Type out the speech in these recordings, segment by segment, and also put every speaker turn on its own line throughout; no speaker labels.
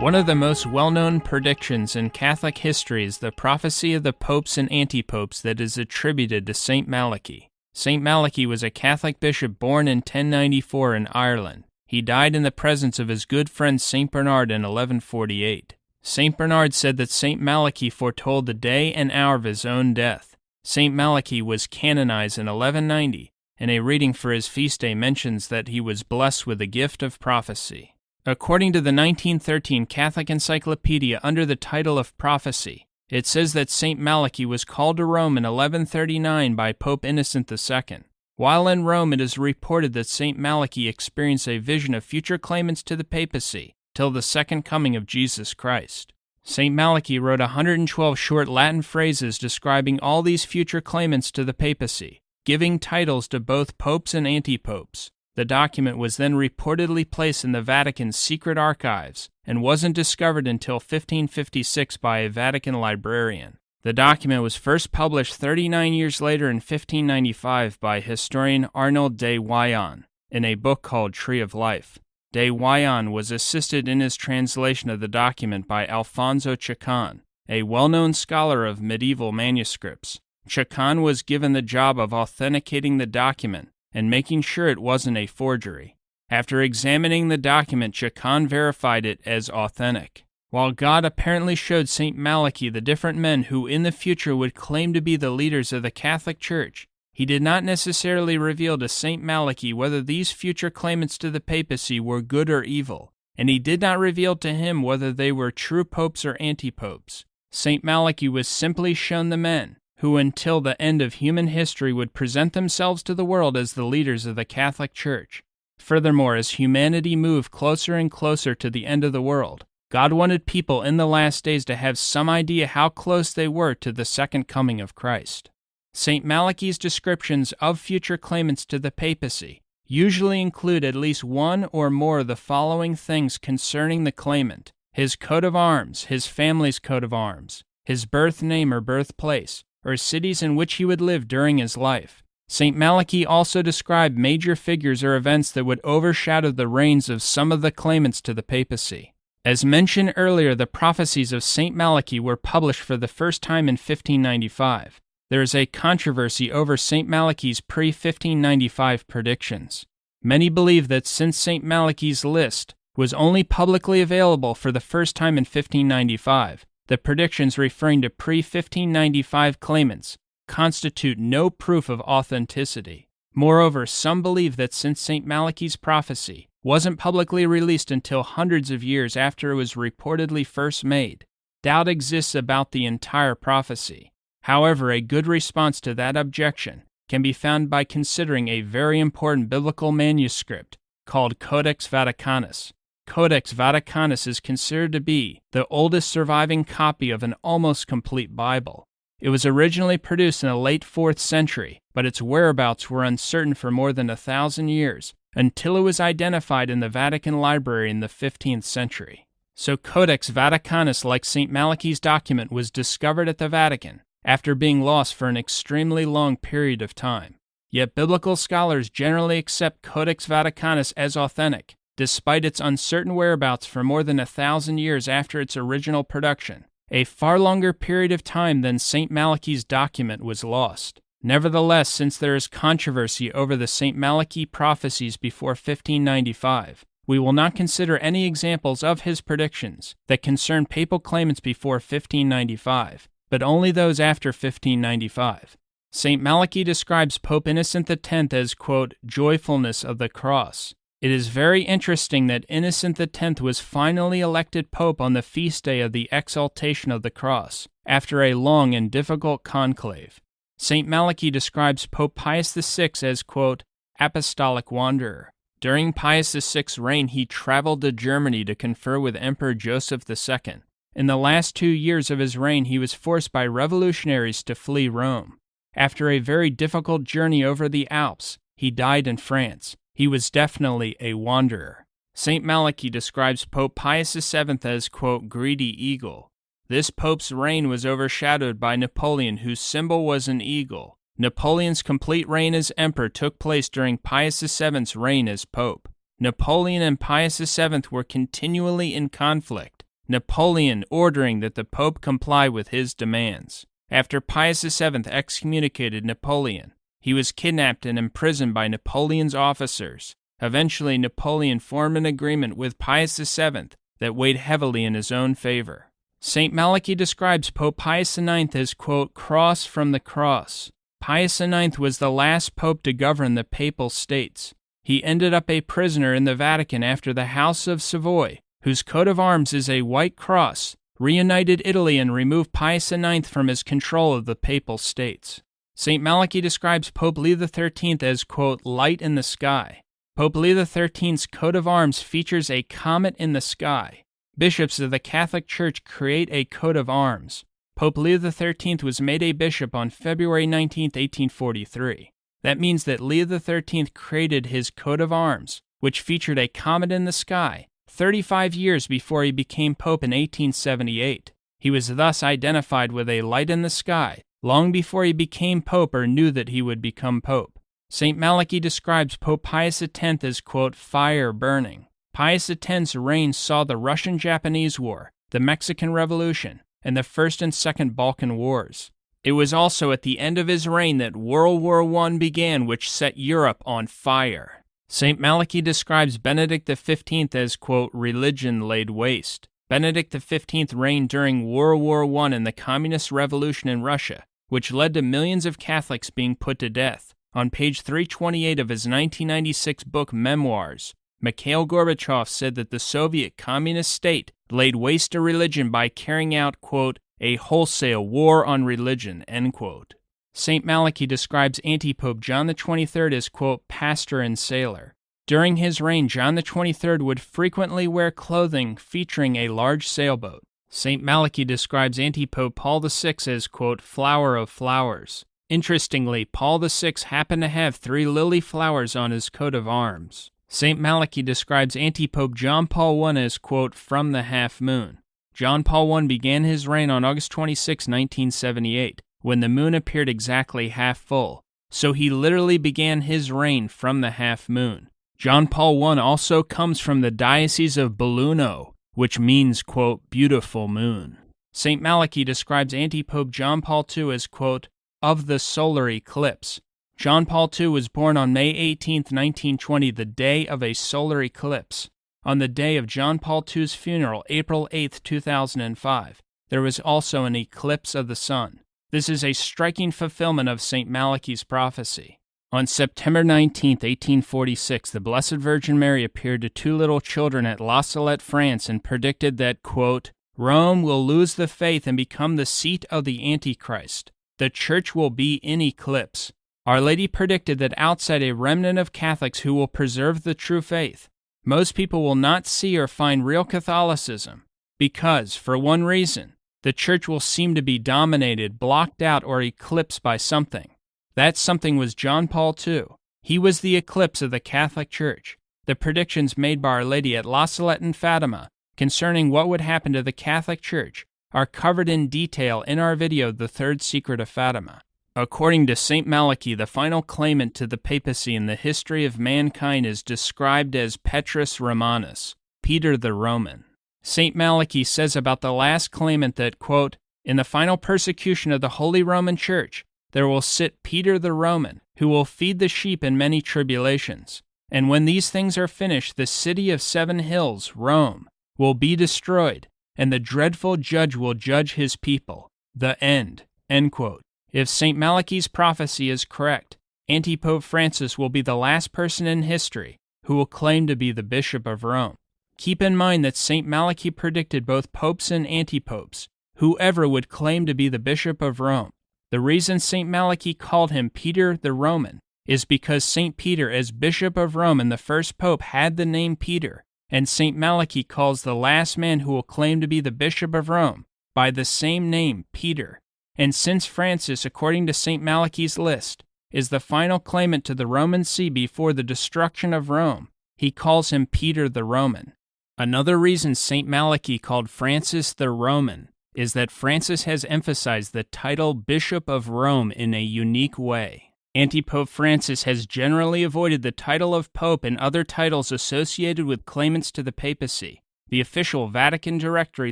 One of the most well-known predictions in Catholic history is the prophecy of the popes and antipopes that is attributed to St. Malachy. St. Malachy was a Catholic bishop born in 1094 in Ireland. He died in the presence of his good friend St. Bernard in 1148. St. Bernard said that St. Malachy foretold the day and hour of his own death. St. Malachy was canonized in 1190, and a reading for his feast day mentions that he was blessed with the gift of prophecy. According to the 1913 Catholic Encyclopedia under the title of Prophecy, it says that St. Malachy was called to Rome in 1139 by Pope Innocent II. While in Rome, it is reported that St. Malachy experienced a vision of future claimants to the papacy till the second coming of Jesus Christ. St. Malachy wrote 112 short Latin phrases describing all these future claimants to the papacy, giving titles to both popes and antipopes. The document was then reportedly placed in the Vatican's secret archives and wasn't discovered until 1556 by a Vatican librarian. The document was first published 39 years later in 1595 by historian Arnold de Wyon in a book called Tree of Life. De Wyon was assisted in his translation of the document by Alfonso Chacon, a well-known scholar of medieval manuscripts. Chacon was given the job of authenticating the document and making sure it wasn't a forgery. After examining the document, Chacon verified it as authentic. While God apparently showed St. Malachy the different men who in the future would claim to be the leaders of the Catholic Church, he did not necessarily reveal to St. Malachy whether these future claimants to the papacy were good or evil, and he did not reveal to him whether they were true popes or antipopes. St. Malachy was simply shown the men who until the end of human history would present themselves to the world as the leaders of the Catholic Church. Furthermore, as humanity moved closer and closer to the end of the world, God wanted people in the last days to have some idea how close they were to the second coming of Christ. St. Malachy's descriptions of future claimants to the papacy usually include at least one or more of the following things concerning the claimant: his coat of arms, his family's coat of arms, his birth name or birthplace, or cities in which he would live during his life. St. Malachy also described major figures or events that would overshadow the reigns of some of the claimants to the papacy. As mentioned earlier, the prophecies of St. Malachy were published for the first time in 1595. There is a controversy over St. Malachy's pre-1595 predictions. Many believe that since St. Malachy's list was only publicly available for the first time in 1595, the predictions referring to pre-1595 claimants constitute no proof of authenticity. Moreover, some believe that since St. Malachy's prophecy wasn't publicly released until hundreds of years after it was reportedly first made, doubt exists about the entire prophecy. However, a good response to that objection can be found by considering a very important biblical manuscript called Codex Vaticanus. Codex Vaticanus is considered to be the oldest surviving copy of an almost complete Bible. It was originally produced in the late 4th century, but its whereabouts were uncertain for more than 1,000 years, until it was identified in the Vatican Library in the 15th century. So Codex Vaticanus, like St. Malachy's document, was discovered at the Vatican after being lost for an extremely long period of time. Yet biblical scholars generally accept Codex Vaticanus as authentic, despite its uncertain whereabouts for more than 1,000 years after its original production, a far longer period of time than St. Malachy's document was lost. Nevertheless, since there is controversy over the St. Malachy prophecies before 1595, we will not consider any examples of his predictions that concern papal claimants before 1595, but only those after 1595. St. Malachy describes Pope Innocent X as, quote, joyfulness of the cross. It is very interesting that Innocent X was finally elected Pope on the feast day of the Exaltation of the Cross, after a long and difficult conclave. St. Malachy describes Pope Pius VI as, quote, apostolic wanderer. During Pius VI's reign, he traveled to Germany to confer with Emperor Joseph II. In the last 2 years of his reign, he was forced by revolutionaries to flee Rome. After a very difficult journey over the Alps, he died in France. He was definitely a wanderer. St. Malachy describes Pope Pius VII as, quote, greedy eagle. This pope's reign was overshadowed by Napoleon, whose symbol was an eagle. Napoleon's complete reign as emperor took place during Pius VII's reign as pope. Napoleon and Pius VII were continually in conflict, Napoleon ordering that the Pope comply with his demands. After Pius VII excommunicated Napoleon, he was kidnapped and imprisoned by Napoleon's officers. Eventually, Napoleon formed an agreement with Pius VII that weighed heavily in his own favor. St. Malachy describes Pope Pius IX as, quote, cross from the cross. Pius IX was the last pope to govern the Papal States. He ended up a prisoner in the Vatican after the House of Savoy, whose coat of arms is a white cross, reunited Italy and removed Pius IX from his control of the Papal States. St. Malachy describes Pope Leo XIII as, quote, light in the sky. Pope Leo XIII's coat of arms features a comet in the sky. Bishops of the Catholic Church create a coat of arms. Pope Leo XIII was made a bishop on February 19, 1843. That means that Leo XIII created his coat of arms, which featured a comet in the sky, 35 years before he became pope in 1878. He was thus identified with a light in the sky, long before he became pope or knew that he would become pope. St. Malachy describes Pope Pius X as, quote, fire burning. Pius X's reign saw the Russian-Japanese War, the Mexican Revolution, and the First and Second Balkan Wars. It was also at the end of his reign that World War I began, which set Europe on fire. St. Malachy describes Benedict XV as, quote, religion laid waste. Benedict XV reigned during World War I and the Communist Revolution in Russia, which led to millions of Catholics being put to death. On page 328 of his 1996 book Memoirs, Mikhail Gorbachev said that the Soviet Communist state laid waste to religion by carrying out, quote, a wholesale war on religion, end quote. St. Malachy describes Antipope John XXIII as, quote, pastor and sailor. During his reign, John XXIII would frequently wear clothing featuring a large sailboat. St. Malachy describes Antipope Paul VI as, quote, flower of flowers. Interestingly, Paul VI happened to have 3 lily flowers on his coat of arms. St. Malachy describes Antipope John Paul I as, quote, from the half moon. John Paul I began his reign on August 26, 1978, when the moon appeared exactly half full, so he literally began his reign from the half moon. John Paul I also comes from the Diocese of Belluno, which means, quote, beautiful moon. St. Malachy describes Antipope John Paul II as, quote, of the solar eclipse. John Paul II was born on May 18, 1920, the day of a solar eclipse. On the day of John Paul II's funeral, April 8, 2005, there was also an eclipse of the sun. This is a striking fulfillment of St. Malachy's prophecy. On September 19, 1846, the Blessed Virgin Mary appeared to 2 little children at La Salette, France, and predicted that, quote, Rome will lose the faith and become the seat of the Antichrist. The Church will be in eclipse. Our Lady predicted that outside a remnant of Catholics who will preserve the true faith, most people will not see or find real Catholicism because, for one reason, the Church will seem to be dominated, blocked out, or eclipsed by something. That something was John Paul II. He was the eclipse of the Catholic Church. The predictions made by Our Lady at La Salette and Fatima concerning what would happen to the Catholic Church are covered in detail in our video, The Third Secret of Fatima. According to St. Malachy, the final claimant to the papacy in the history of mankind is described as Petrus Romanus, Peter the Roman. St. Malachy says about the last claimant that, quote, in the final persecution of the Holy Roman Church, there will sit Peter the Roman, who will feed the sheep in many tribulations. And when these things are finished, the city of 7 hills, Rome, will be destroyed, and the dreadful judge will judge his people. The end. End quote. If St. Malachy's prophecy is correct, Antipope Francis will be the last person in history who will claim to be the Bishop of Rome. Keep in mind that St. Malachy predicted both popes and antipopes, whoever would claim to be the Bishop of Rome. The reason St. Malachy called him Peter the Roman is because St. Peter, as Bishop of Rome and the first pope, had the name Peter, and St. Malachy calls the last man who will claim to be the Bishop of Rome by the same name, Peter. And since Francis, according to St. Malachy's list, is the final claimant to the Roman See before the destruction of Rome, he calls him Peter the Roman. Another reason St. Malachy called Francis the Roman is that Francis has emphasized the title Bishop of Rome in a unique way. Antipope Francis has generally avoided the title of Pope and other titles associated with claimants to the papacy. The official Vatican directory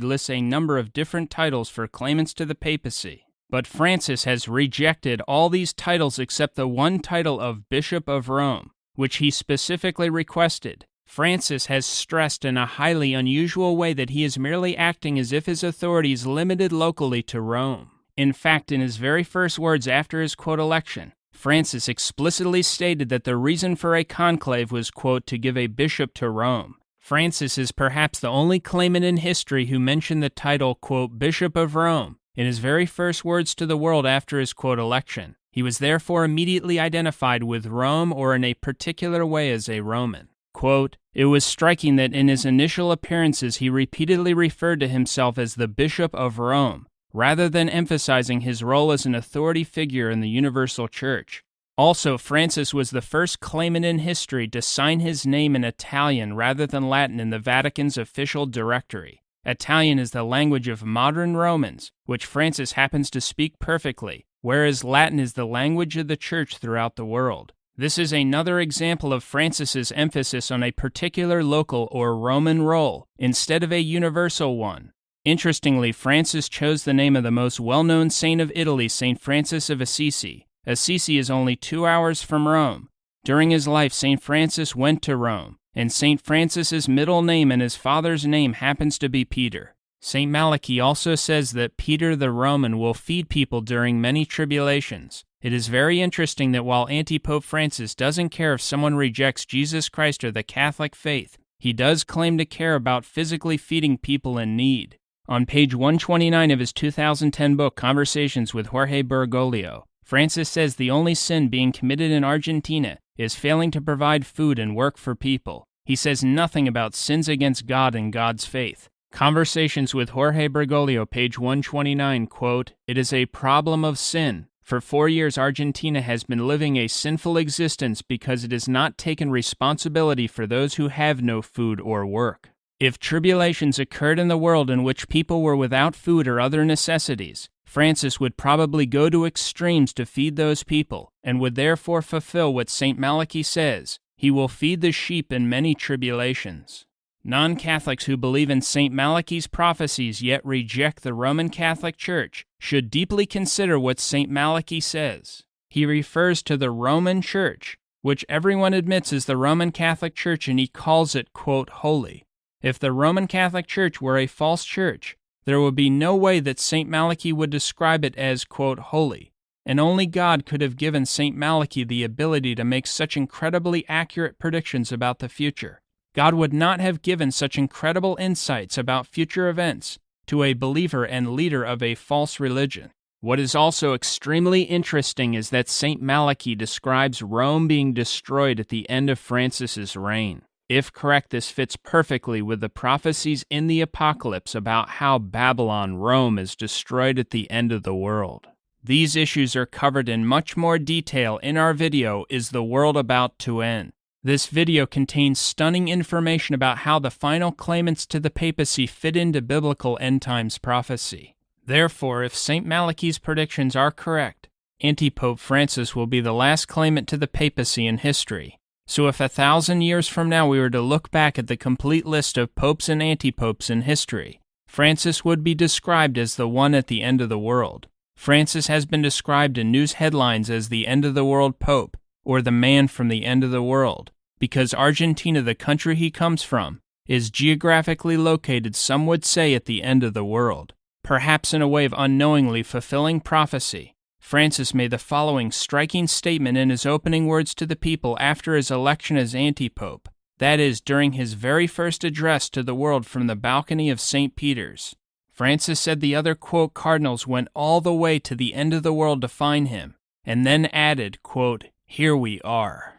lists a number of different titles for claimants to the papacy, but Francis has rejected all these titles except the one title of Bishop of Rome, which he specifically requested. Francis has stressed in a highly unusual way that he is merely acting as if his authority is limited locally to Rome. In fact, in his very first words after his quote election, Francis explicitly stated that the reason for a conclave was, quote, to give a bishop to Rome. Francis is perhaps the only claimant in history who mentioned the title, quote, Bishop of Rome, in his very first words to the world after his quote election. He was therefore immediately identified with Rome or in a particular way as a Roman. Quote, it was striking that in his initial appearances he repeatedly referred to himself as the Bishop of Rome, rather than emphasizing his role as an authority figure in the universal church. Also, Francis was the first claimant in history to sign his name in Italian rather than Latin in the Vatican's official directory. Italian is the language of modern Romans, which Francis happens to speak perfectly, whereas Latin is the language of the church throughout the world. This is another example of Francis's emphasis on a particular local or Roman role instead of a universal one. Interestingly, Francis chose the name of the most well-known saint of Italy, St. Francis of Assisi. Assisi is only 2 hours from Rome. During his life, St. Francis went to Rome, and St. Francis's middle name and his father's name happens to be Peter. St. Malachy also says that Peter the Roman will feed people during many tribulations. It is very interesting that while Antipope Francis doesn't care if someone rejects Jesus Christ or the Catholic faith, he does claim to care about physically feeding people in need. On page 129 of his 2010 book, Conversations with Jorge Bergoglio, Francis says the only sin being committed in Argentina is failing to provide food and work for people. He says nothing about sins against God and God's faith. Conversations with Jorge Bergoglio, page 129, quote, it is a problem of sin. For 4 years, Argentina has been living a sinful existence because it has not taken responsibility for those who have no food or work. If tribulations occurred in the world in which people were without food or other necessities, Francis would probably go to extremes to feed those people, and would therefore fulfill what St. Malachy says, he will feed the sheep in many tribulations. Non-Catholics who believe in St. Malachy's prophecies yet reject the Roman Catholic Church should deeply consider what St. Malachy says. He refers to the Roman Church, which everyone admits is the Roman Catholic Church, and he calls it, quote, holy. If the Roman Catholic Church were a false church, there would be no way that St. Malachy would describe it as, quote, holy, and only God could have given St. Malachy the ability to make such incredibly accurate predictions about the future. God would not have given such incredible insights about future events to a believer and leader of a false religion. What is also extremely interesting is that St. Malachy describes Rome being destroyed at the end of Francis's reign. If correct, this fits perfectly with the prophecies in the Apocalypse about how Babylon, Rome, is destroyed at the end of the world. These issues are covered in much more detail in our video, Is the World About to End? This video contains stunning information about how the final claimants to the papacy fit into biblical end times prophecy. Therefore, if St. Malachy's predictions are correct, Antipope Francis will be the last claimant to the papacy in history. So if 1,000 years from now we were to look back at the complete list of popes and antipopes in history, Francis would be described as the one at the end of the world. Francis has been described in news headlines as the end of the world pope, or the man from the end of the world, because Argentina, the country he comes from, is geographically located, some would say, at the end of the world. Perhaps in a way of unknowingly fulfilling prophecy, Francis made the following striking statement in his opening words to the people after his election as antipope, that is, during his very first address to the world from the balcony of St. Peter's. Francis said the other, quote, cardinals went all the way to the end of the world to find him, and then added, quote, here we are.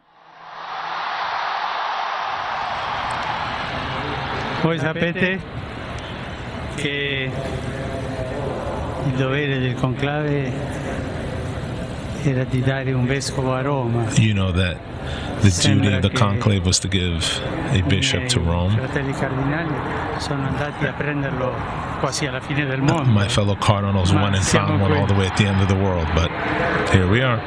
Voi sapete che il dovere del conclave era di dare un vescovo a Roma.
You know that the duty of the conclave was to give a bishop to Rome.
I fratelli cardinali sono andati a prenderlo quasi alla fine del mondo.
My fellow cardinals went and found one all the way at the end of the world, but here we are.